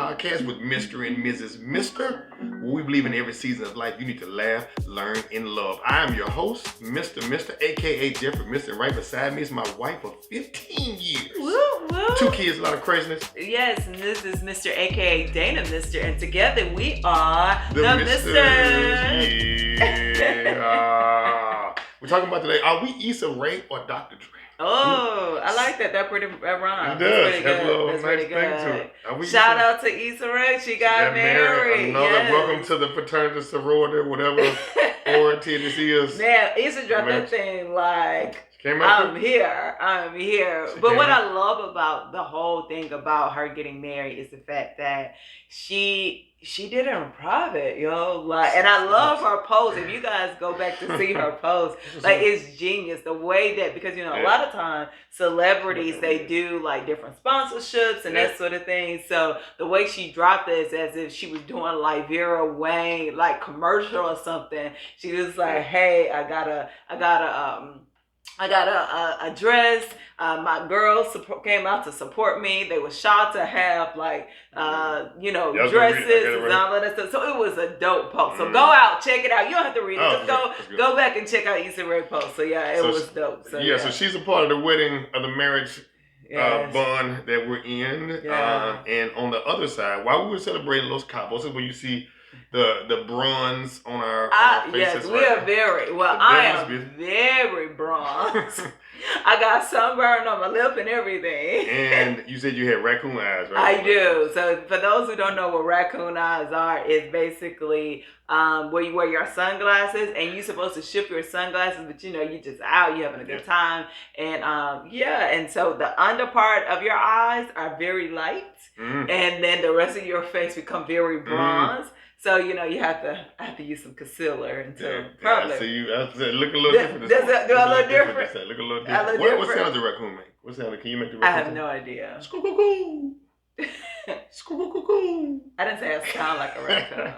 podcast with Mr. and Mrs. Mister, where we believe in every season of life you need to laugh, learn, and love. I am your host, Mr. aka Jeffrey Mister. Right beside me is my wife of 15 years. Woo, woo. 2 kids, a lot of craziness. Yes, and this is Mr. aka Dana Mister, and together we are The Misters. Yeah. We're talking about today, are we Issa Rae or Dr. Dre? Oh, I like that. That rhymes. It does. That's pretty Has a little good. That's nice pretty thing to good. it. Are we Shout Issa- out to Issa Rae. She got married. Another Yes. welcome to the fraternity, sorority, whatever ority this is. Now, Issa dropped Marriage. that thing like, Came out I'm here. She But came what out. I love about the whole thing about her getting married is the fact that she did it in private, yo. Like, and I love her post. If you guys go back to see her post, like, it's genius the way that, because a lot of times celebrities, they do like different sponsorships and that sort of thing. So the way she dropped this, as if she was doing like Vera Wang like commercial or something. She was like, hey, I got a dress. My girls came out to support me. They were shy to have like dresses and all of that stuff. So it was a dope post. So go out, check it out. You don't have to read it. Just go back and check out Issa Rae post. So yeah, it was dope. So so she's a part of the wedding of the marriage bond that we're in. Yeah. And on the other side, while we were celebrating Los Cabos, is where you see the bronze on our faces. Yes, we are very well. I am very bronze. I got sunburn on my lip and everything. And you said you had raccoon eyes, right? I do. So for those who don't know what raccoon eyes are, it's basically where you wear your sunglasses and you're supposed to shift your sunglasses, but you're just out, you're having a good time. And and so the under part of your eyes are very light, and then the rest of your face become very bronze. So you have to use some concealer until probably. I see you. I look a little different. Does it do a little different? Look a little different. What sound does the raccoon make? What sound? Can you make the raccoon? I have no idea. Skoo-koo-koo. Skoo-koo-koo-koo. I didn't say I sound like a raccoon.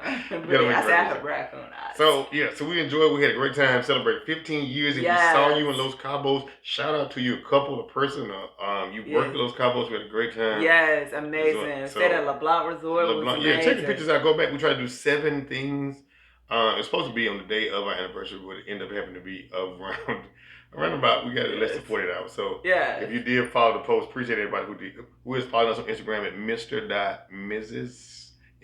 But I said I have raccoon eyes. So we enjoyed. We had a great time celebrating 15 years. If we saw you in Los Cabos, shout out to you, a couple, a person. You worked at Los Cabos. We had a great time. Yes, amazing. Stayed at LeBlanc Resort. Was amazing. Take the pictures out. Go back. We tried to do 7 things. It's supposed to be on the day of our anniversary, but it ended up having to be around about, we got less than 48 hours. So if you did follow the post, appreciate everybody who is following us on Instagram at Mr.Mrs.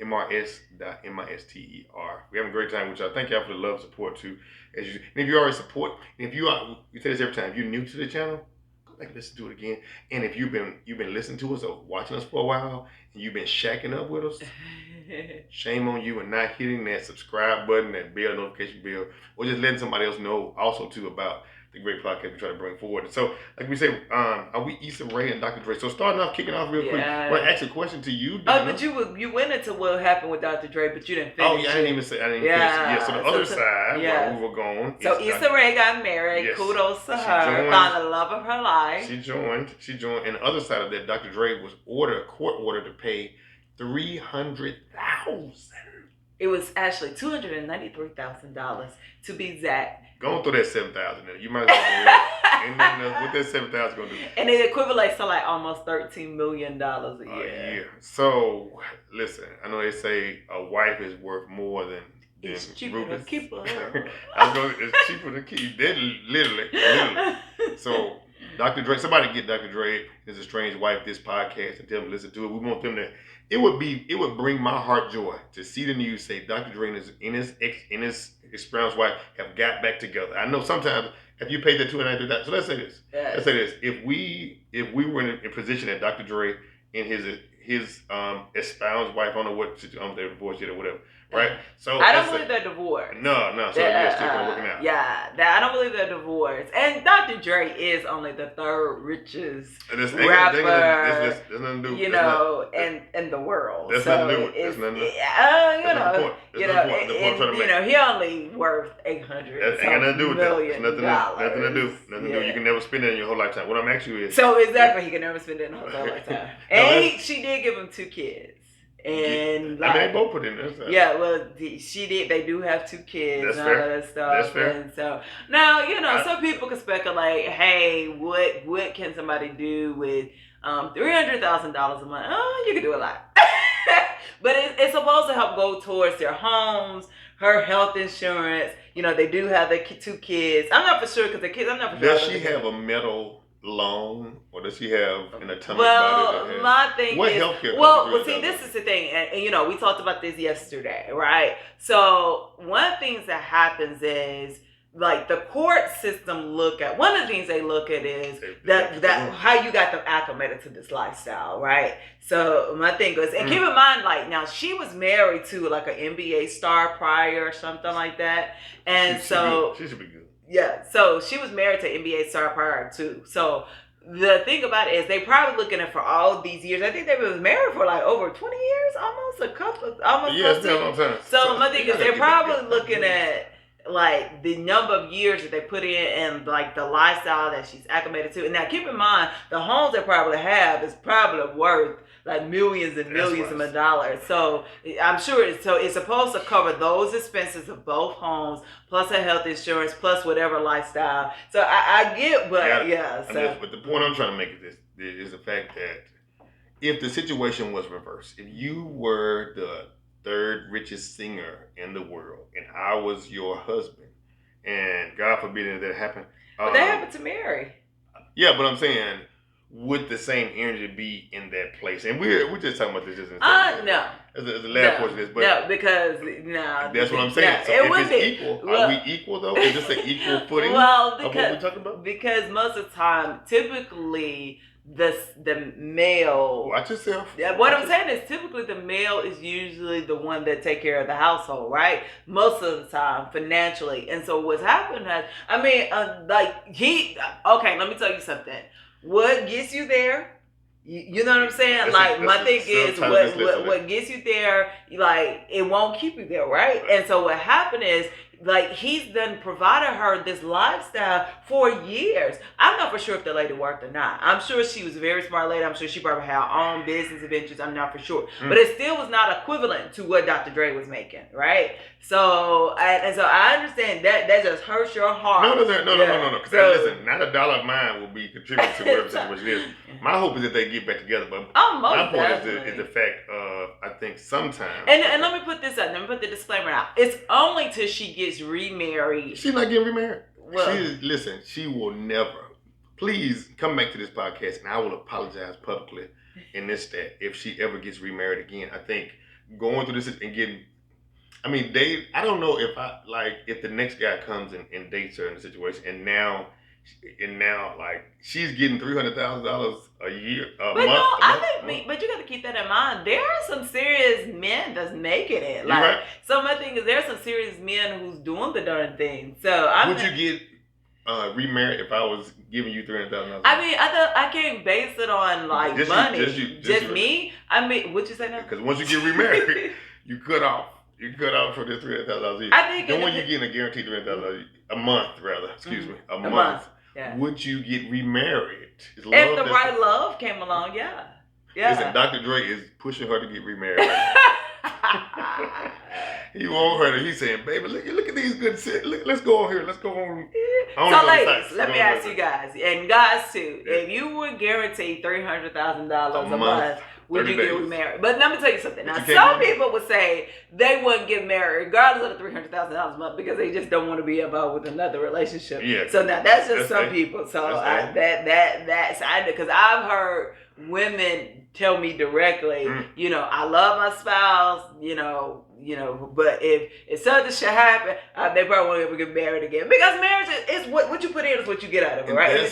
MRS.MISTER. We're having a great time with y'all. Thank y'all for the love and support too. And if you already support, and if you say this every time, if you're new to the channel, go back and listen to it again. And if you've been listening to us or watching us for a while, and you've been shacking up with us, shame on you and not hitting that subscribe button, that bell notification bell, or just letting somebody else know also too about the great podcast we try to bring forward. So, like we say, are we Issa Rae and Dr. Dre? So, kicking off real quick, I want to ask a question to you, Dana. Oh, but you went into what happened with Dr. Dre, but you didn't finish. Oh, yeah, I didn't even say. I didn't finish. Yeah, so the other side, while we were gone. So, Issa Rae got married. Yes. Kudos to her. Found the love of her life. She joined. And the other side of that, Dr. Dre was court ordered to pay $300,000. It was actually $293,000 to be exact. Go through that 7,000 in. You might as well. And then what that 7,000 gonna do? And it equivalates to like almost $13 million a year. So listen, I know they say a wife is worth more than it's cheaper to keep her. It's cheaper to keep. Literally. So Dr. Dre, somebody get Dr. Dre, his estranged wife, this podcast and tell them to listen to it. We want them to. It would bring my heart joy to see the news say Dr. Dre and his estranged wife have got back together. I know sometimes if you paid that $293,000, so let's say this. Yes. Let's say this. If we were in a position that Dr. Dre and his espoused wife, I don't know what they're divorced yet or whatever, right? So I don't believe they're divorced. No. So yeah, still kind of working out. Yeah, I don't believe they're divorced. And Dr. Dre is only the 3rd richest rapper, that's nothing to do, in the world. That's nothing to do with it. That's nothing. He only worth $800 million. Nothing to do. You can never spend it in your whole lifetime. What I'm asking you is. So exactly, he can never spend it in his whole lifetime. And she did give him 2 kids. And they both put in there. Yeah, well, she did. They do have 2 kids and all that stuff. That's fair. And so now, some people can speculate, hey, what can somebody do with $300,000 a month? Oh, you can do a lot. But it's supposed to help go towards their homes, her health insurance. They do have their 2 kids. I'm not for sure because the kids. I'm not for sure. Does she have a metal loan, or does she have an atomic body? Well, my thing what is, healthcare? well, see, this is the thing, and we talked about this yesterday, right? So one of the things that happens is, like, the court system one of the things they look at is that how you got them acclimated to this lifestyle, right? So my thing was, and keep in mind, like, now she was married to like an NBA star prior or something like that, and she should be good. Yeah, so she was married to NBA star prior too. So the thing about it is, they probably looking at for all these years. I think they was married for like over 20 years, almost. Yeah, it's been a long time. So my thing is, they're probably looking at like the number of years that they put in and like the lifestyle that she's acclimated to. And now keep in mind, the homes they probably have is probably worth like millions and millions of dollars. So I'm sure it's supposed to cover those expenses of both homes, plus her health insurance, plus whatever lifestyle. So I get, but but the point I'm trying to make is the fact that if the situation was reversed, if you were the 3rd richest singer in the world and I was your husband, and God forbid that happened. But that happened to Mary. Yeah, but I'm saying, would the same energy be in that place? And we're just talking about this just in no. As the last portion of this, but no, because that's what I'm saying. So if it's equal, are we equal though? Is this an equal footing? Well, of what we're talking about? Because most of the time, typically the male. Watch yourself. Yeah, what I'm saying is, typically the male is usually the one that take care of the household, right? Most of the time, financially. And so what's happened has, let me tell you something. What gets you there? You know what I'm saying? My thing is, what gets you there, like, it won't keep you there, right? And so what happened is, like, he's done provided her this lifestyle for years. I'm not for sure if the lady worked or not. I'm sure she was a very smart lady. I'm sure she probably had her own business adventures. I'm not for sure. But it still was not equivalent to what Dr. Dre was making, right? So, and so I understand that just hurts your heart. No. Because listen, not a dollar of mine will be contributing to whatever situation it is. My hope is that they get back together. But my point is the fact of, I think sometimes. And let me put this up. Let me put the disclaimer out. It's only till she gets remarried. She's not getting remarried. Well, she will never. Please come back to this podcast, and I will apologize publicly in this stat if she ever gets remarried again. I think going through this and getting. I mean, I don't know if the next guy comes and dates her in the situation, and now like she's getting $300,000 a year, but you got to keep that in mind. There are some serious men that's making it. Like, right. So my thing is, there's some serious men who's doing the darn thing. So would you get remarried if I was giving you $300,000? I mean, I can't base it on like just money. Just me. I mean, what'd you say now? Because once you get remarried, you cut off. You cut off for this $300,000 a year. I think. Then when you're getting a guaranteed $300,000 a month, rather, excuse me, a month. Yeah. Would you get remarried? If the right love came along, yeah. Listen, Dr. Dre is pushing her to get remarried. He want her to. He's saying, "Baby, look at these good shit. Let's go on here. Let's go on." So, ladies, let me ask you guys, and guys too. Yeah. If you were guaranteed $300,000 a month, would you get remarried? But let me tell you something. Now, some people would say they wouldn't get married regardless of the $300,000 a month because they just don't want to be involved with another relationship. Yeah. So now that's just some people. So that's because I've heard women tell me directly, I love my spouse, but if something should happen, they probably won't ever get married again. Because marriage is what you put in is what you get out of it, right?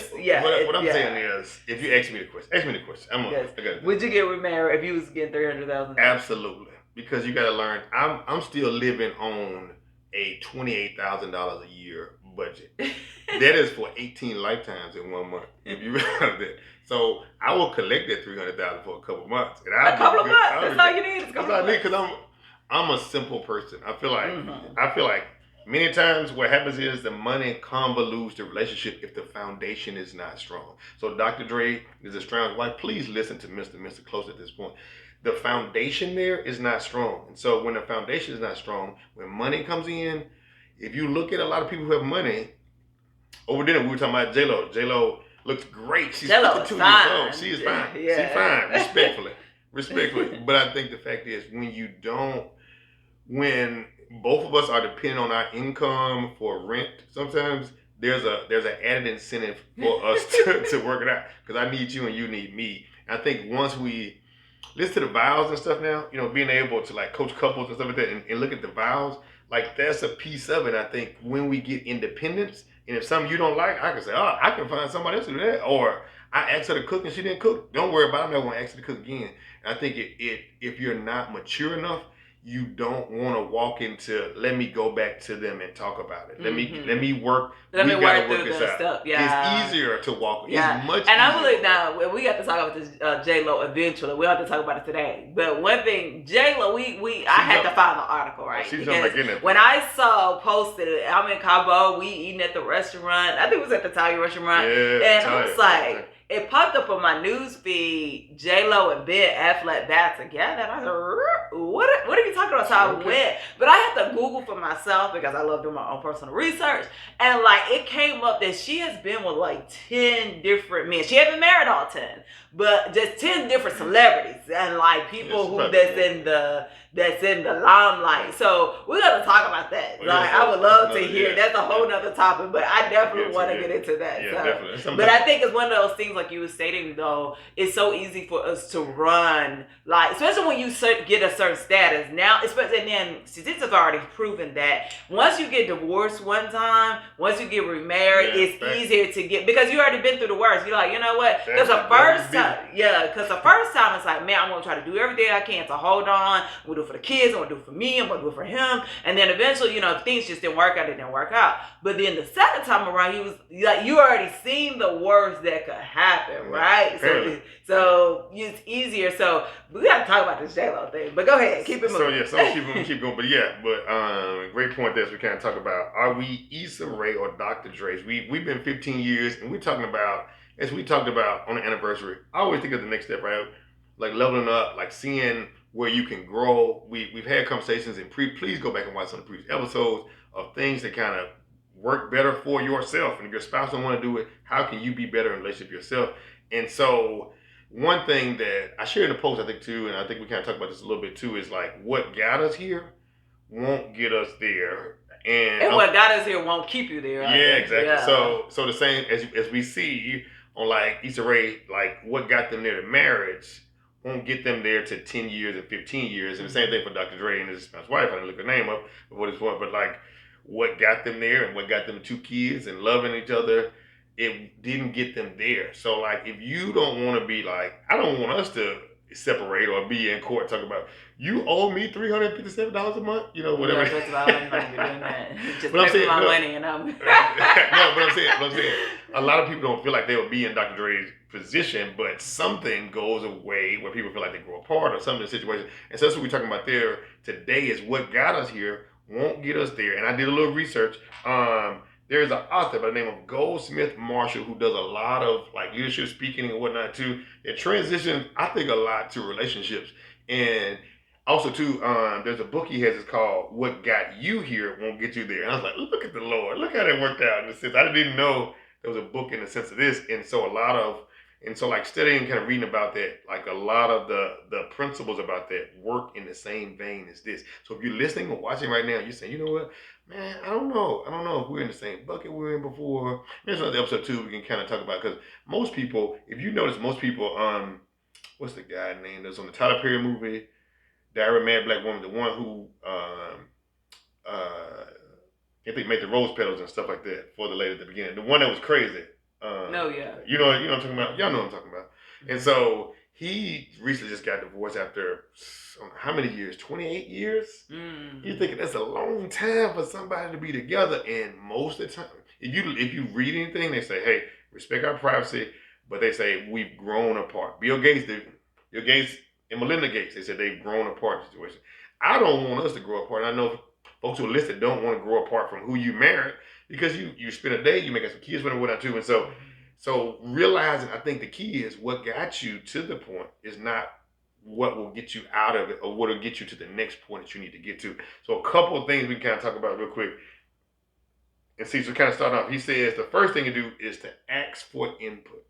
What I'm saying is, if you ask me the question, would you get remarried if you was getting $300,000? Absolutely, because you got to learn. I'm still living on a $28,000 a year budget. That is for 18 lifetimes in 1 month. If you realize that. So I will collect that $300,000 for a couple months. A couple of months. That's all you need. That's all I need because I'm a simple person. I feel like many times what happens is the money convolutes the relationship if the foundation is not strong. So Dr. Dre is a strong wife. Please listen to Mr. Close at this point. The foundation there is not strong. And so when the foundation is not strong, when money comes in, if you look at a lot of people who have money, over dinner we were talking about J-Lo. J-Lo looks great. She's 52 years old. She is fine. Yeah. She's fine, respectfully. Respectfully. But I think the fact is when both of us are dependent on our income for rent, sometimes there's an added incentive for us to work it out. Because I need you and you need me. I think once we listen to the vows and stuff now, being able to like coach couples and stuff like that and look at the vows, like that's a piece of it. I think when we get independence, and if something you don't like, I can say, oh, I can find somebody else to do that. Or I asked her to cook and she didn't cook. Don't worry about it. I'm never going to ask her to cook again. And I think if you're not mature enough, you don't want to walk into, let me go back to them and talk about it. Let me work. Let me work through this this stuff. Yeah. It's easier to walk. Yeah. It's much and easier. I believe now we got to talk about this J-Lo eventually. We don't have to talk about it today. But one thing, J-Lo, I had to find the article, right? She's because when I saw posted, I'm in Cabo, we eating at the restaurant. I think it was at the Italian restaurant. Yeah, and I was like, it popped up on my news feed, J-Lo and Ben Affleck back together. And I was like, what are you talking about? So I went. But I had to Google for myself because I love doing my own personal research. And like it came up that she has been with like 10 different men. She hasn't married all 10, but just 10 different celebrities and like people that's in the limelight. So we're gonna talk about that. I would love to hear. That's a whole nother topic, but I definitely want to get into that. Yeah, definitely. But I think it's one of those things, like you were stating, though, it's so easy for us to run, like especially when you get a certain status. Now, especially and then statistics have already proven that once you get divorced one time, once you get remarried, it's easier to get because you already been through the worst. You're like, you know what? Because the first time, it's like, man, I'm gonna try to do everything I can to hold on. We'll do it for the kids, I'm gonna do it for me, I'm gonna do it for him, and then eventually, if things just didn't work out, it didn't work out. But then the second time around, he was like, you already seen the worst that could happen, right? So it's easier. So we gotta talk about this J-Lo thing. But go ahead, keep it moving. So keep going. But great point there. We kind of talk about, are we Issa Rae or Dr. Dre's? We've been 15 years, and we're talking about, as we talked about on the anniversary, I always think of the next step, right? Like leveling up, like seeing where you can grow. We've had conversations, and please go back and watch some of the previous episodes of things that kind of work better for yourself. And if your spouse don't want to do it, how can you be better in a relationship yourself? And so one thing that I shared in the post, I think too, and I think we kind of talk about this a little bit too, is like what got us here won't get us there. And what got us here won't keep you there. Yeah, exactly. Yeah. So the same as we see on like Issa Rae, like what got them there to marriage won't get them there to 10 years and 15 years. And the same thing for Dr. Dre and his wife. I didn't look her name up before this point, but like what got them there and what got them 2 kids and loving each other, it didn't get them there. So like if you don't want to be like, I don't want us to separate or be in court talking about, you owe me $357 a month, whatever. Yeah, that's why I'm not doing that. Just pay for my money and I'm... No, but I'm saying, a lot of people don't feel like they would be in Dr. Dre's position, but something goes away where people feel like they grow apart or something in the situation. And so that's what we're talking about there today is what got us here won't get us there. And I did a little research. There's an author by the name of Goldsmith Marshall who does a lot of like leadership speaking and whatnot too. It transitions, I think, a lot to relationships. And also too, there's a book he has. It's called "What Got You Here Won't Get You There." And I was like, look at the Lord. Look how that worked out in the sense. I didn't even know there was a book in the sense of this. And so like studying, kind of reading about that, like a lot of the principles about that work in the same vein as this. So if you're listening or watching right now, you're saying, you know what, man, I don't know if we're in the same bucket we were in before. There's another episode too we can kind of talk about, because most people, if you notice, what's the guy name that's on the Tyler Perry movie, Diary Mad Black Woman, the one who I think made the rose petals and stuff like that for the lady at the beginning, the one that was crazy. You know what I'm talking about? Y'all know what I'm talking about. And so he recently just got divorced after how many years? 28 years? You're thinking that's a long time for somebody to be together. And most of the time, if you read anything, they say, hey, respect our privacy, but they say we've grown apart. Bill Gates and Melinda Gates, they said they've grown apart in the situation. I don't want us to grow apart. I know folks who are listed don't want to grow apart from who you married, because you spend a day, you make some kids with them, whatnot too. And so realizing, I think the key is what got you to the point is not what will get you out of it or what will get you to the next point that you need to get to. So a couple of things we can kind of talk about real quick. And see, so kind of start off, he says the first thing to do is to ask for input.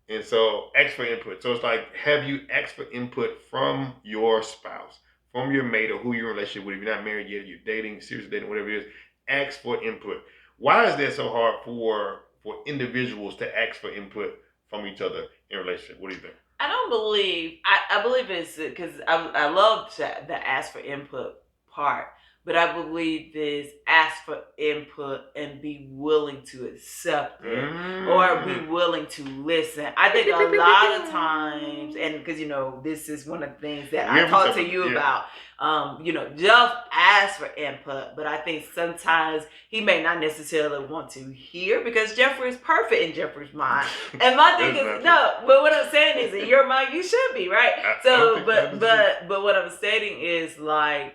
And so ask for input. So it's like, have you asked for input from your spouse, from your mate, or who you're in a relationship with? If you're not married yet, you're dating, seriously dating, whatever it is, ask for input. Why is that so hard for individuals to ask for input from each other in a relationship? What do you think? I don't believe. I believe it's because I love the ask for input part, but I believe this ask for input and be willing to accept it or be willing to listen. I think a lot of times, and because this is one of the things that I talk to you about. Jeff asked for input, but I think sometimes he may not necessarily want to hear because Jeffrey is perfect in Jeffrey's mind. And my thing is but what I'm saying is in your mind you should be, right? But what I'm stating is like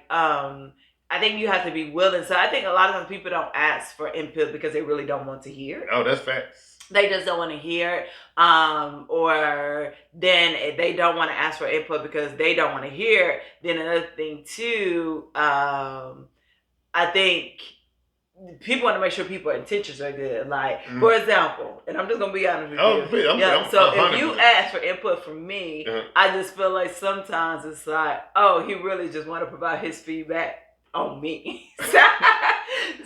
I think you have to be willing. So I think a lot of times people don't ask for input because they really don't want to hear. Oh, that's facts. They just don't want to hear it. Or then they don't want to ask for input because they don't want to hear it. Then another thing too, I think people want to make sure people's intentions are good. Like, for example, and I'm just going to be honest with you. So if you ask for input from me, I just feel like sometimes it's like, oh, he really just want to provide his feedback on me.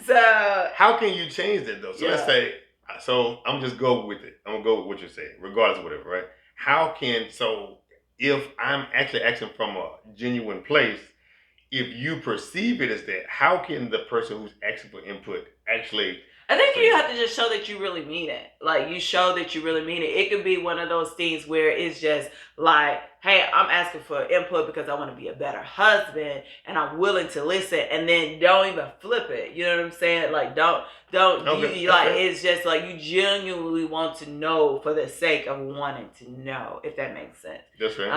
So how can you change that though? So let's say, so I'm just go with it. I'm gonna go with what you're saying, regardless of whatever, right? If I'm actually acting from a genuine place, if you perceive it as that, how can the person who's asking for input actually? I think you have to just show that you really mean it. Like, you show that you really mean it. It could be one of those things where it's just like, hey, I'm asking for input because I want to be a better husband and I'm willing to listen, and then don't even flip it. You know what I'm saying? Like, it's just like you genuinely want to know for the sake of wanting to know, if that makes sense. That's right.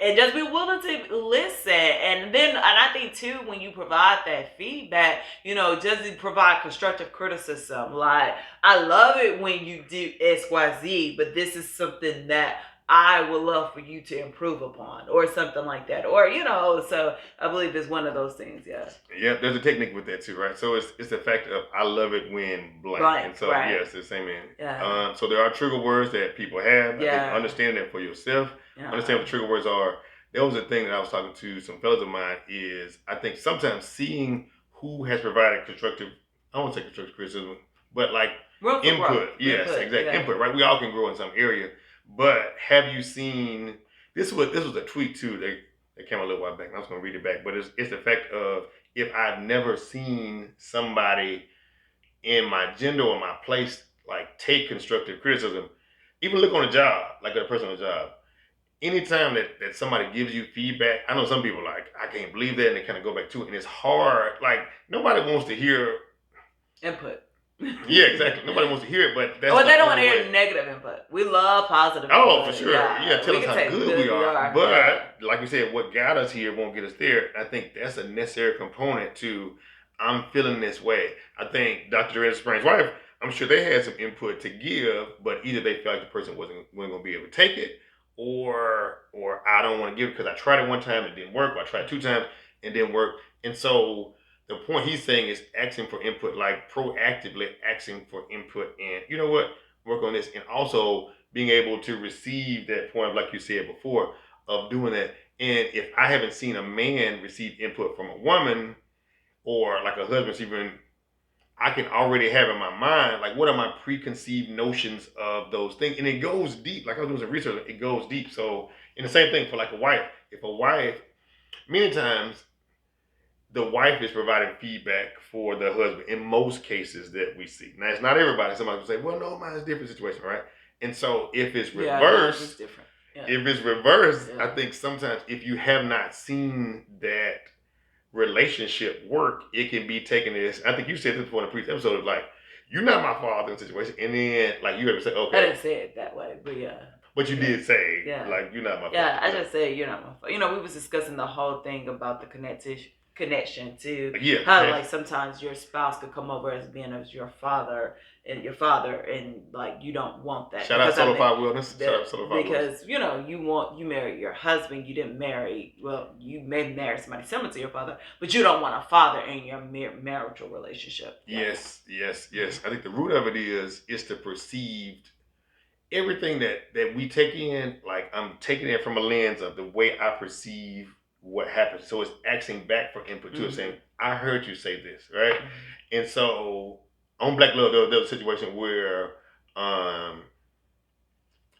And just be willing to listen. And I think too, when you provide that feedback, just provide constructive criticism. Like, I love it when you do XYZ, but this is something that I would love for you to improve upon, or something like that. Or, so I believe it's one of those things, yeah. Yeah, there's a technique with that too, right? So it's the fact of, I love it when blank. And so, yes, the same end. Yeah. So there are trigger words that people have. Yeah. I think understand that for yourself. Yeah. Understand what the trigger words are. That was the thing that I was talking to some fellas of mine is, I think sometimes seeing who has provided constructive, I won't say constructive criticism, but like input. Yes, exactly. Yeah. Input, right? We all can grow in some area. But have you seen, this was a tweet too that came a little while back, and I was going to read it back, but it's the fact of, if I've never seen somebody in my gender or my place like take constructive criticism, even look on a job, like a person on a job, anytime that somebody gives you feedback, I know some people like, I can't believe that, and they kind of go back to it, and it's hard. Like, nobody wants to hear input. Yeah, exactly. Nobody wants to hear it, but that's they don't want to hear negative input. We love positive input. Oh, for sure. Yeah, tell us how good we are. But like we said, what got us here won't get us there. I think that's a necessary component to, I'm feeling this way. I think Dr. Red Springs' wife, I'm sure they had some input to give, but either they felt like the person wasn't going to be able to take it, or I don't want to give it because I tried it one time and it didn't work, or I tried 2 times and it didn't work. And so the point he's saying is asking for input, like proactively asking for input, and you know what, work on this, and also being able to receive that point, like you said before, of doing that. And if I haven't seen a man receive input from a woman, or like a husband receiving, I can already have in my mind, like, what are my preconceived notions of those things? And it goes deep. Like, I was doing some research, it goes deep. So, and the same thing for like a wife. If a wife, many times, the wife is providing feedback for the husband in most cases that we see. Now, it's not everybody. Somebody will say, well, no, mine's a different situation, right? And so if it's reversed, it's different. Yeah. If it's reversed, I think sometimes if you have not seen that relationship work, it can be taken as, I think you said this before in the previous episode, of like, you're not my father in the situation. And then, like, you have to say, okay. I didn't say it that way, but yeah. But you did say, like, you're not my father. Yeah, I just said, you're not my father. We was discussing the whole thing about the connection to Yeah. how like sometimes your spouse could come over as being as your father and like you don't want that. Shout out Solidified Wellness. Shout out Solidified Because you married your husband. You didn't marry. Well, you may marry somebody similar to your father, but you don't want a father in your marital relationship. Yes. I think the root of it is the perceived everything that we take in. Like I'm taking it from a lens of the way I perceive what happens. So it's asking back for input to it, saying, "I heard you say this, right?" And so on Black Love, there was a situation where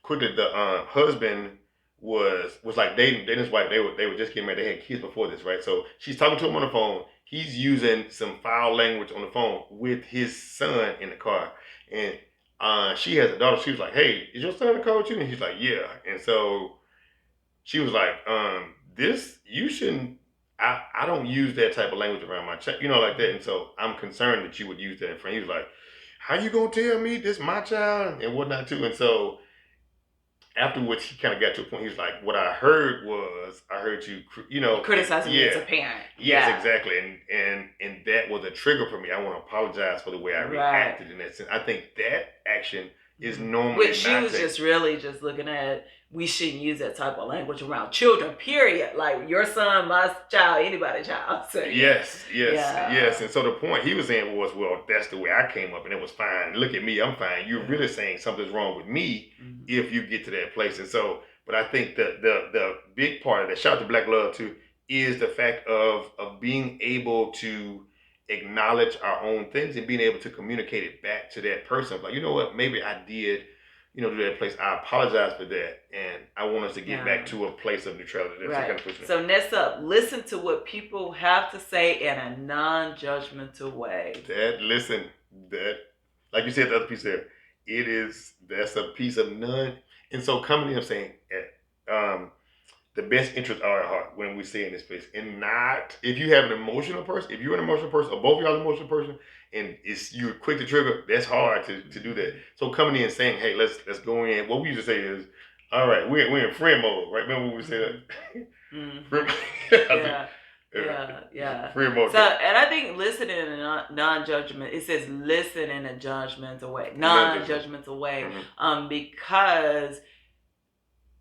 quickly the husband was like dating his wife. They were just getting married. They had kids before this, right? So she's talking to him on the phone. He's using some foul language on the phone with his son in the car, and she has a daughter. She was like, "Hey, is your son in the car with you?" And he's like, "Yeah." And so she was like, "This you shouldn't. I don't use that type of language around my child, like that." And so I'm concerned that you would use that in front. He was like, "How you gonna tell me this my child and whatnot too?" And so afterwards, he kind of got to a point. He was like, "What I heard was, I heard you, criticizing me as a parent." Yes, exactly. And that was a trigger for me. I want to apologize for the way I reacted in that sense. I think that action is normally which she was just really just looking at. We shouldn't use that type of language around children. Period. Like your son, my child, anybody's child. So, yes. And so the point he was saying was, well, that's the way I came up, and it was fine. Look at me, I'm fine. You're really saying something's wrong with me if you get to that place. And so, but I think the big part of that, shout out to Black Love too, is the fact of being able to acknowledge our own things and being able to communicate it back to that person. Like, you know what, maybe I did, to that place. I apologize for that, and I want us to get back to a place of neutrality. That's right. Kind of so next up, listen to what people have to say in a non-judgmental way. Like you said, the other piece there, that's a piece of none. And so coming in and saying, the best interests are at heart when we say in this place, and not if you have an emotional person, if you're an emotional person, or both of y'all an emotional person, and you're quick to trigger, that's hard to do that. So coming in and saying, hey, let's go in. What we used to say is, all right, we're in friend mode, right? Remember when we said that? Yeah. Friend mode. So, and I think listening in a non-judgment, it says listen in a judgmental way, non-judgmental way, because.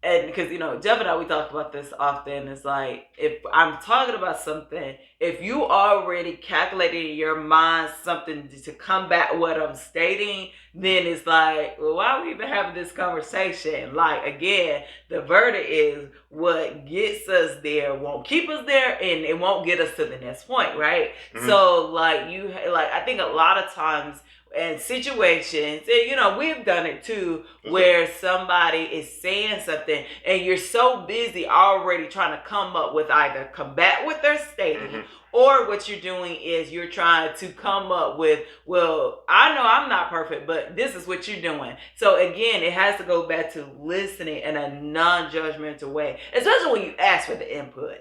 And because, Jeff and I, we talk about this often. It's like, if I'm talking about something, if you already calculated in your mind something to combat what I'm stating, then it's like, well, why are we even having this conversation? Like, again, the verdict is what gets us there won't keep us there, and it won't get us to the next point, right? So, I think a lot of times, and situations, and we've done it too, where somebody is saying something and you're so busy already trying to come up with either combat what they're stating, or what you're doing is you're trying to come up with, well, I know I'm not perfect, but this is what you're doing. So again, it has to go back to listening in a non-judgmental way, especially when you ask for the input.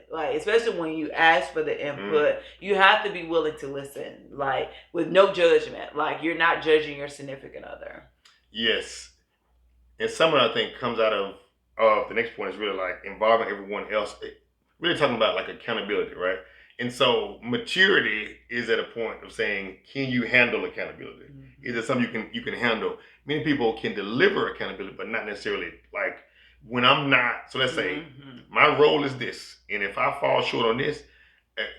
You have to be willing to listen, like with no judgment, like you're not judging your significant other. Yes. And some of that, I think, comes out of the next point is really like involving everyone else, really talking about like accountability, right? And so maturity is at a point of saying, can you handle accountability? Is it something you can handle? Many people can deliver accountability, but not necessarily like when I'm not. So let's say my role is this, and if I fall short on this,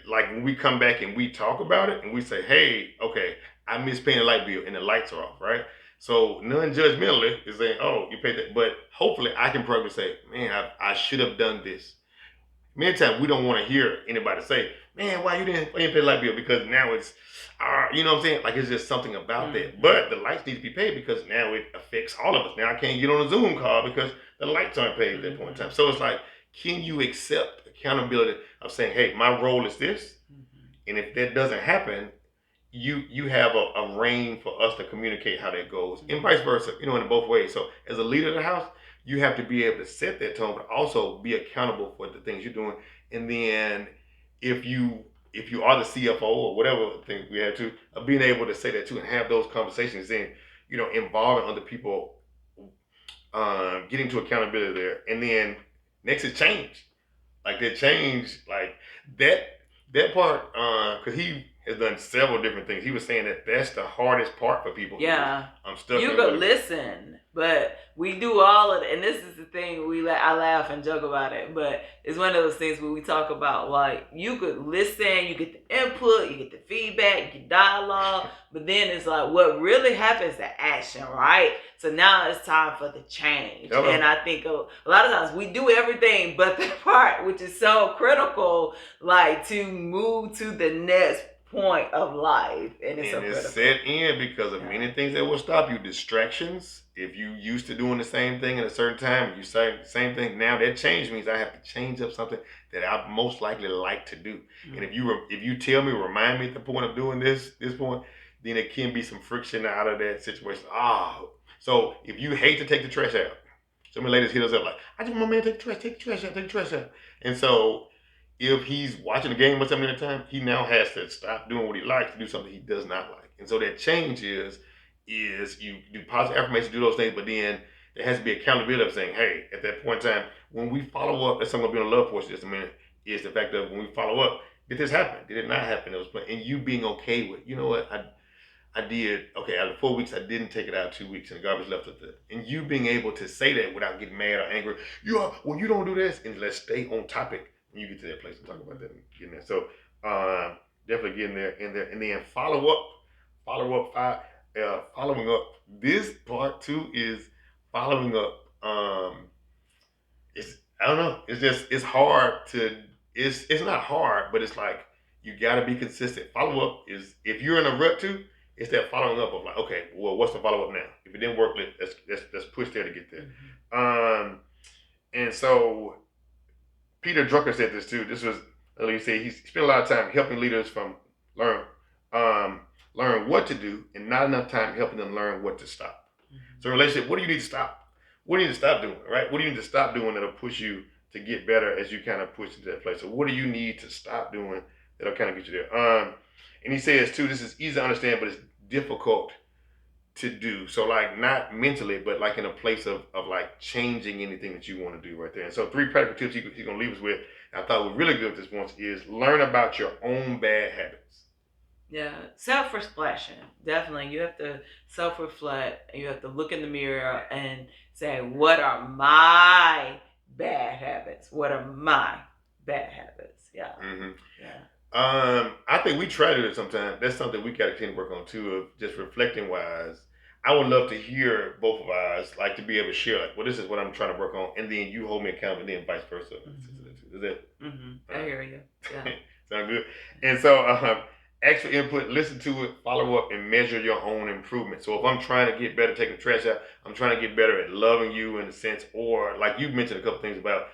like when we come back and we talk about it and we say, hey, okay, I missed paying the light bill and the lights are off, right? So non-judgmentally is saying, oh, you paid that, but hopefully I can probably say, man, I should have done this. Many times we don't want to hear anybody say, man, why you didn't pay the light bill? Because now it's, you know what I'm saying? Like it's just something about that. But the lights need to be paid because now it affects all of us. Now I can't get on a Zoom call because the lights aren't paid at that point in time. So it's like, can you accept accountability of saying, hey, my role is this. And if that doesn't happen, you have a reign for us to communicate how that goes, and vice versa, in both ways. So as a leader of the house, you have to be able to set that tone, but also be accountable for the things you're doing. And then if you are the CFO or whatever thing we have to, being able to say that too and have those conversations, then involving other people, getting to accountability there. And then next is change. Like that change, like that that part, because he has done several different things. He was saying that that's the hardest part for people. Yeah, I'm stuck. you could listen, but we do all of it, and this is the thing I laugh and joke about it, but it's one of those things where we talk about like you could listen, you get the input, you get the feedback, you get dialogue, but then it's like what really happens is the action, right? So now it's time for the change. Hello. And I think a lot of times we do everything but the part which is so critical, like to move to the next point of life, and it's set in because of many things that will stop you. Distractions. If you used to doing the same thing at a certain time, you say the same thing. Now that change means I have to change up something that I most likely like to do. And if you tell me, remind me at the point of doing this point, then it can be some friction out of that situation. So if you hate to take the trash out, some of the ladies hit us up like, I just want my man to take the trash out. And so if he's watching the game or something at the time, he now has to stop doing what he likes to do something he does not like. And so that change is you do positive affirmation, do those things, but then there has to be accountability of saying, hey, at that point in time, when we follow up, that's something going to be on the love portion just a minute, is the fact that when we follow up, did this happen? Did it not happen? It was, and you being okay with, you know what, I did, okay, out of 4 weeks, I didn't take it out 2 weeks and the garbage left with it. And you being able to say that without getting mad or angry, you don't do this, and let's stay on topic when you get to that place and talk about that and getting there. So definitely getting there, and then following up. This part too is following up. I don't know. It's hard to. It's not hard, but it's like you got to be consistent. Follow up is if you're in a rut too. It's that following up of like, okay, well, what's the follow up now? If it didn't work, let's push there to get there. And so Peter Drucker said this too. This was, he said he spent a lot of time helping leaders from learn what to do and not enough time helping them learn what to stop. So relationship, what do you need to stop? What do you need to stop doing, right? What do you need to stop doing that'll push you to get better as you kind of push into that place? So what do you need to stop doing that'll kind of get you there? And he says too, this is easy to understand, but it's difficult to do. So like not mentally, but like in a place of like changing anything that you want to do right there. And so 3 practical tips he's going to leave us with, I thought were really good at this once, is learn about your own bad habits. Yeah, self-reflection. Definitely. You have to self-reflect. You have to look in the mirror and say, what are my bad habits? What are my bad habits? Yeah. Yeah. I think we try to do it sometimes. That's something we got to continue to work on too, of just reflecting wise. I would love to hear both of ours, like to be able to share, like, well, this is what I'm trying to work on, and then you hold me accountable, and then vice versa. Is that? I hear you. Yeah. Sound good? And so, ask for input, listen to it, follow up, and measure your own improvement. So if I'm trying to get better taking the trash out, I'm trying to get better at loving you in a sense, or like you mentioned a couple things about,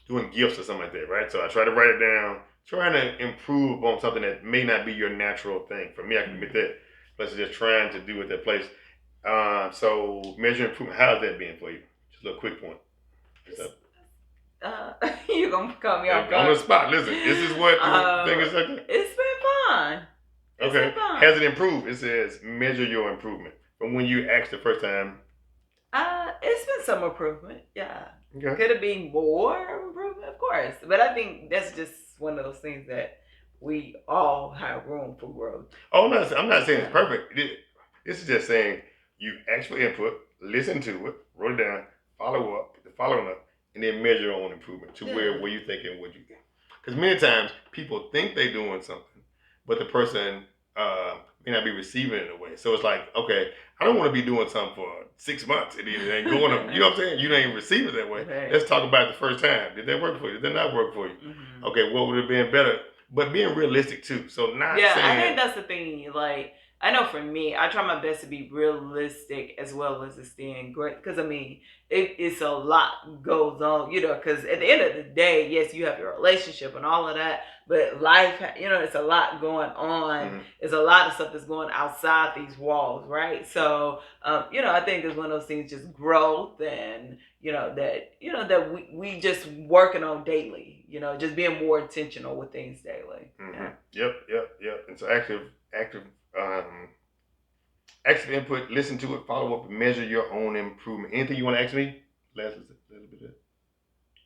doing gifts or something like that, right? So I try to write it down, trying to improve on something that may not be your natural thing. For me, I can admit that. Plus, just trying to do at that place. So measure improvement. How's that been for you? Just a little quick point. You're going to call me off guard. On the spot. Listen, this is what the thing is. It's been fun. Okay. Has it improved? It says measure your improvement. From when you asked the first time. It's been some improvement. Yeah. Okay. Could it be more improvement? Of course. But I think that's just one of those things that we all have room for growth. Oh, I'm not saying it's perfect. This is just saying you ask for input, listen to it, wrote it down, following up, and then measure your own improvement to where you think and what you think. Because many times people think they're doing something, but the person may not be receiving it in a way. So it's like, okay, I don't want to be doing something for 6 months and it ain't going up. You know what I'm saying? You don't even receive it that way. Right. Let's talk about it the first time. Did that work for you? Did that not work for you? Okay, what would have been better? But being realistic too. So not saying... I think that's the thing. Like, I know for me, I try my best to be realistic as well as staying great. Because, I mean, it's a lot goes on, because at the end of the day, yes, you have your relationship and all of that. But life, it's a lot going on. There's a lot of stuff that's going outside these walls, right? So, I think it's one of those things, just growth and, that we just working on daily, just being more intentional with things daily. Yep. And so active input, listen to it, follow up, and measure your own improvement. Anything you want to ask me? Last little bit of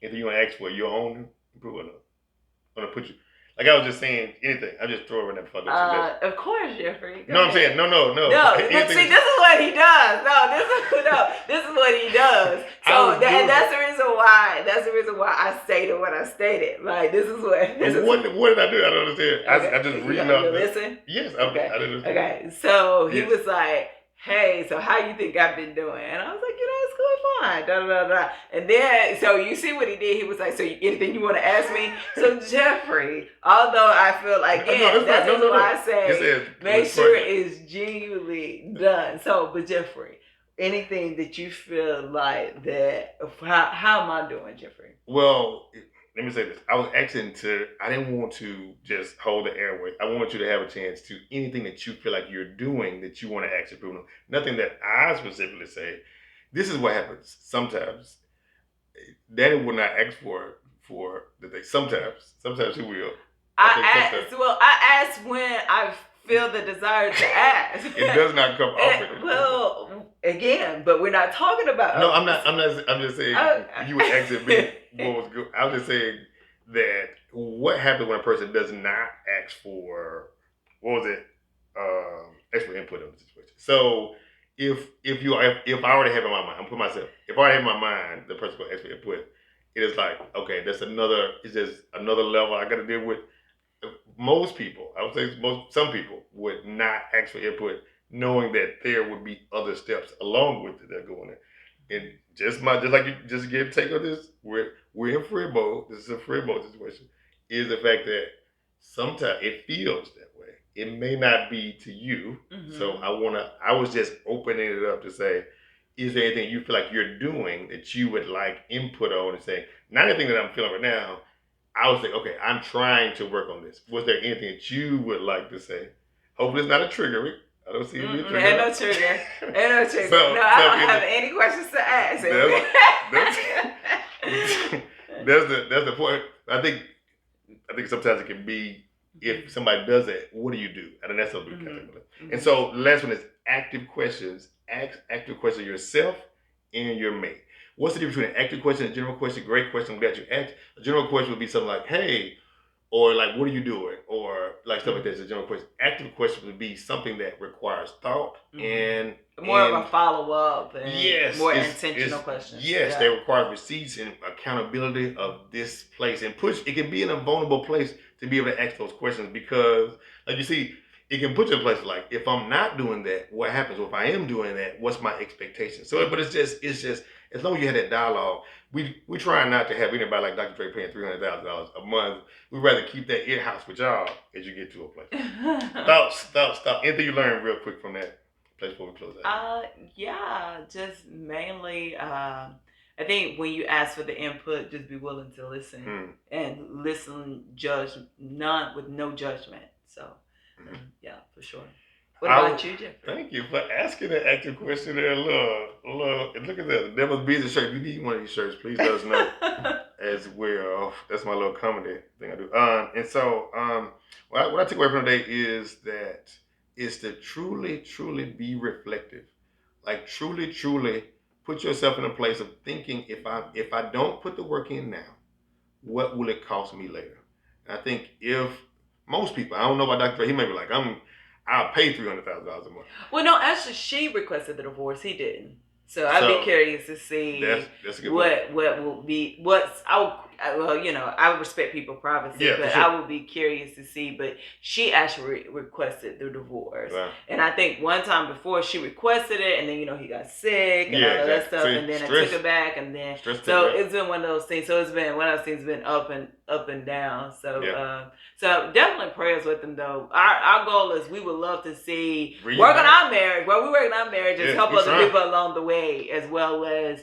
anything you want to ask for your own improvement? I'm gonna put you. Like I was just saying anything. I just throw it in there before I go to Of course, Jeffrey. No, I'm saying no. No, but see, this is what he does. This is what he does. So and that's the reason why. That's the reason why I stated what I stated. Like this is what. What did I do? I don't understand. Okay. I just reading up. Listen. Yes. Okay. I didn't understand. Okay. So he was like, "Hey, so how you think I've been doing?" And I was like, it's going fine. Da da da. And then, so you see what he did? He was like, "So anything you want to ask me?" So Jeffrey, although I feel like that's why I say make sure it's genuinely done. So, but Jeffrey, anything that you feel like that? How am I doing, Jeffrey? Well, let me say this. I was asking I didn't want to just hold the airway. I want you to have a chance to anything that you feel like you're doing that you want to ask people. Nothing that I specifically say. This is what happens sometimes. Daddy will not ask for the thing. Sometimes he will. I ask when I feel the desire to ask. It does not come often. Well, again, but we're not talking about. No, I'm not. I'm just saying you would ask me what was good. I was just saying that what happens when a person does not ask for extra input on the situation. So if I already have in my mind, I'm putting myself. If I already have in my mind, the person will ask for input. It is like, okay, it's just another level I got to deal with. Most people, I would say some people would not ask for input, knowing that there would be other steps along with it that go in there. And just like you just give take of this, we're in free mode. This is a free mode situation. Is the fact that sometimes it feels that way. It may not be to you. Mm-hmm. So I was just opening it up to say, is there anything you feel like you're doing that you would like input on and say, not anything that I'm feeling right now. I was like, okay, I'm trying to work on this. Was there anything that you would like to say? Hopefully it's not a trigger. I don't see you be a trigger. Ain't no trigger. So, I don't have any questions to ask. That's the point. I think sometimes it can be, if somebody does that, what do you do? And that's what we kind of. And so the last one is active questions. Ask active questions yourself and your mate. What's the difference between an active question and a general question? Great question. I'm glad you asked. A general question would be something like, hey, or like, what are you doing? Or like stuff like that. It's a general question. Active question would be something that requires thought and more of a follow-up and more intentional questions. Yes, they require receipts and accountability of this place. And it can be in a vulnerable place to be able to ask those questions because, like you see, it can put you in a place like, if I'm not doing that, what happens? Or if I am doing that, what's my expectation? So, but it's just as long as you have that dialogue, we try not to have anybody like Dr. Dre paying $300,000 a month. We'd rather keep that in-house with y'all as you get to a place. Stop. Anything you learn real quick from that place before we close out? Just mainly, I think when you ask for the input, just be willing to listen and listen, with no judgment. So, for sure. What about you, Jeffrey? Thank you for asking that active question there. Look at that. The Devil's Business shirt. If you need one of these shirts, please let us know. As well. That's my little comedy thing I do. And so, what I take away from today is that it's to truly, truly be reflective. Like truly put yourself in a place of thinking, if I don't put the work in now, what will it cost me later? And I think if most people, I don't know about Dr. Dre, he may be like, I'll pay $300,000 a month. Well, no, actually, she requested the divorce. He didn't. So I'd be curious to see that's a good what will be I would respect people's privacy, but sure. I would be curious to see. But she actually requested the divorce, right. And I think one time before she requested it, and then he got sick and all of that stuff, and then I took it back, and then it's been one of those things. So it's been one of those things been up and down. So so definitely prayers with them though. Our goal is we would love to see work on our marriage. Well, we work on our marriage and help other people along the way, as well as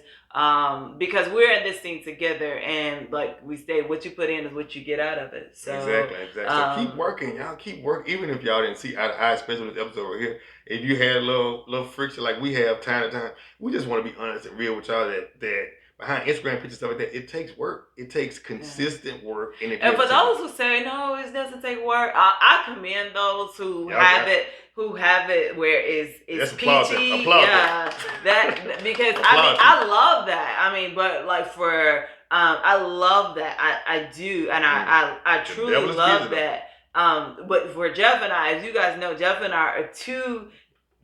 because we're in this thing together, and like we say, what you put in is what you get out of it. So exactly. So keep working, y'all. Keep working, even if y'all didn't see eye to eye, especially with this episode right here. If you had a little friction like we have time to time, we just want to be honest and real with y'all that behind Instagram pictures, stuff like that, it takes work. It takes consistent work. And for those who say no, it doesn't take work, I commend those who have it. Who have it where it's peachy, applaud that because I love that. But like for I love that. I do, and I truly love that. But for Jeff and I, as you guys know, Jeff and I are two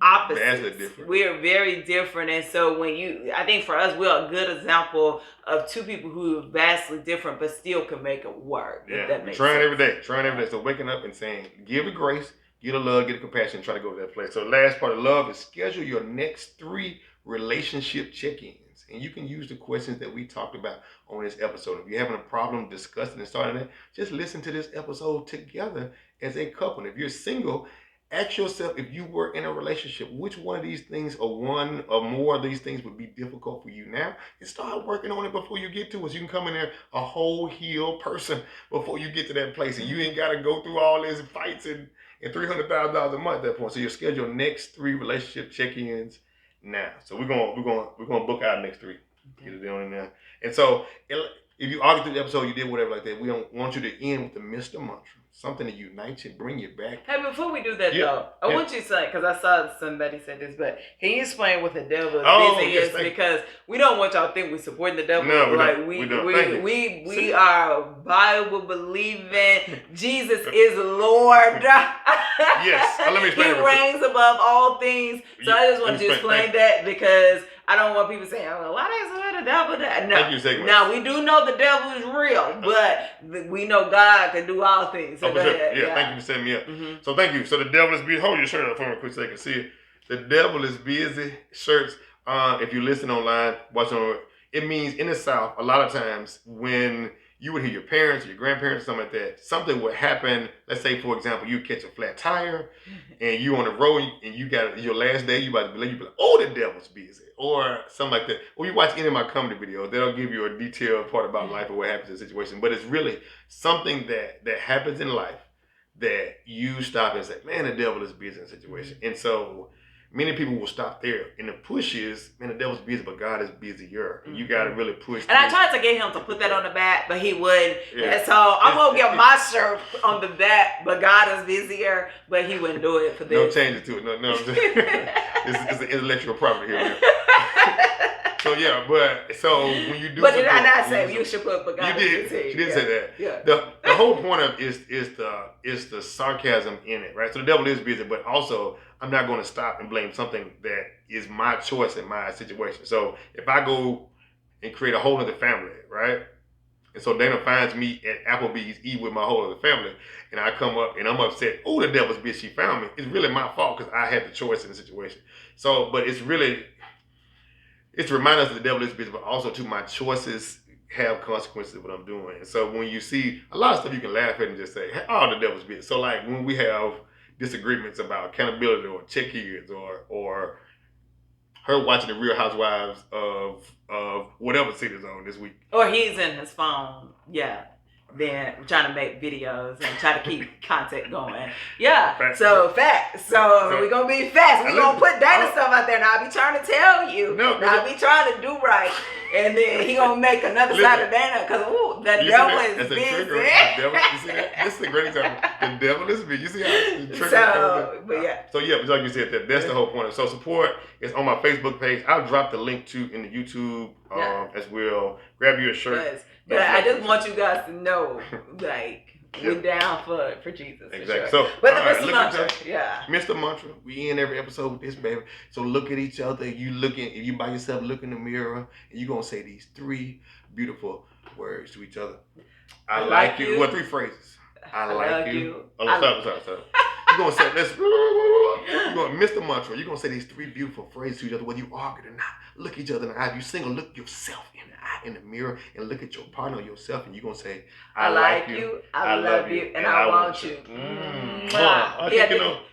opposites. We're very different, and so I think for us, we're a good example of two people who are vastly different, but still can make it work. Yeah, that makes trying sense. every day. So waking up and saying, give the grace, give the love, give the compassion, try to go to that place. So the last part of love is schedule your next 3 relationship check-ins. And you can use the questions that we talked about on this episode. If you're having a problem discussing and starting it, just listen to this episode together as a couple. And if you're single, ask yourself, if you were in a relationship, which one of these things or one or more of these things would be difficult for you now? And start working on it before you get to it. So you can come in there a whole healed person before you get to that place. And you ain't got to go through all these fights and $300,000 a month at that point. So you schedule next 3 relationship check-ins now. So we're gonna book our next 3. Get it on in there. And so if you argue through the episode, you did whatever like that, we don't want you to end with the Mr. Mantra. Something that unites you, bring you back. Hey, before we do that though, I want you to say, because I saw somebody said this, but can you explain what the devil is? Because we don't want y'all to think we support the devil. No, we are Bible believing. Jesus is Lord. Yes, let me explain. He reigns above all things. So I just want to explain that, because I don't want people saying, "Oh, why they say the devil?" No, now we do know the devil is real, but we know God can do all things. So go ahead. Yeah, thank you for setting me up. Mm-hmm. So thank you. So the devil is busy. Hold your shirt up for me quick so they can see it. The devil is busy. Shirts. If you listen online, watch on. It means in the South, a lot of times when you would hear your parents, or your grandparents, something like that, something would happen. Let's say, for example, you catch a flat tire and you on the road and you got your last day, you about to be like, oh, the devil's busy, or something like that. Or you watch any of my comedy videos, they'll give you a detailed part about life or what happens in the situation. But it's really something that happens in life that you stop and say, man, the devil is busy in the situation. And so many people will stop there. And the push is, man, the devil's busy, but God is busier. And you got to really push. And I tried to get him to put that on the back, but he wouldn't. Yeah. And so I'm going to get my shirt on the back, but God is busier, but he wouldn't do it for this. No changes to it. No. It's an intellectual property here. So yeah, but so when you do, but did I not say you should put? But God, you did. She did say that. Yeah. The whole point of is the sarcasm in it, right? So the devil is busy, but also I'm not going to stop and blame something that is my choice in my situation. So if I go and create a whole other family, right? And so Dana finds me at Applebee's eating with my whole other family, and I come up and I'm upset. Oh, the devil's bitch, she found me. It's really my fault because I had the choice in the situation. So, but it's to remind us that the devil is busy, but also to my choices have consequences of what I'm doing. And so when you see a lot of stuff, you can laugh at and just say, oh, the devil's busy. So like when we have disagreements about accountability or check-ins or her watching the Real Housewives of whatever city's on this week. Or he's in his phone, then trying to make videos and try to keep content going. Yeah. Facts. So we're going to be fast. We're going to put Dana stuff out there. Now I be trying to tell you. I be trying to do right. And then he going to make another side of Dana because, the devil is busy. You see that? This is a great example. The devil is busy. You see how the trigger but like you said, that's the whole point. So support is on my Facebook page. I'll drop the link to in the YouTube as well. Grab you a shirt. Yes. But I just want you guys to know, we're down for Jesus. Exactly. For sure. So, but the Mr. Mantra, Mr. Mantra, we end every episode with this, baby. So look at each other. If you by yourself, look in the mirror, and you're going to say these 3 beautiful words to each other. I like you. Well, 3 phrases. I like you. Oh, stop. You're going to say, you're going to Mr. Mantra. You're going to say these 3 beautiful phrases to each other, whether you argue or not. Look each other in the eye. If you single, look yourself in the eye, in the mirror, and look at your partner or yourself, and you're going to say, I like you, I love you, and I want you.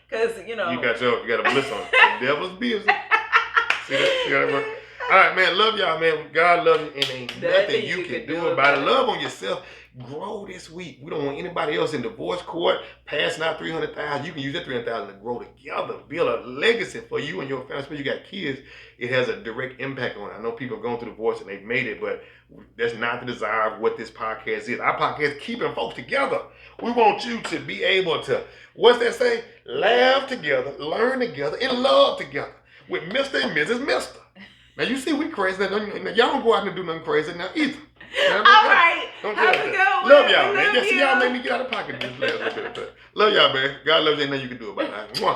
Because, you got a bliss on it. The devil's busy. See that? All right, man. Love y'all, man. God love you, and ain't nothing you can do about it. Love on yourself. Grow this week. We don't want anybody else in divorce court passing out $300,000. You can use that $300,000 to grow together, build a legacy for you and your family. Especially you got kids, it has a direct impact on it. I know people have gone through divorce and they've made it, but that's not the desire of what this podcast is. Our podcast is keeping folks together. We want you to be able to, what's that say? Laugh together, learn together, and love together with Mr. and Mrs. Mister. Now you see we crazy. Now, y'all don't go out and do nothing crazy now either. All right. Don't Have tell a us good that. one. Love y'all, We man. love Yeah, see, you. y'all made me get out of pocket this last little bit. Love y'all, man. God loves you. Ain't nothing you can do about it. Mwah.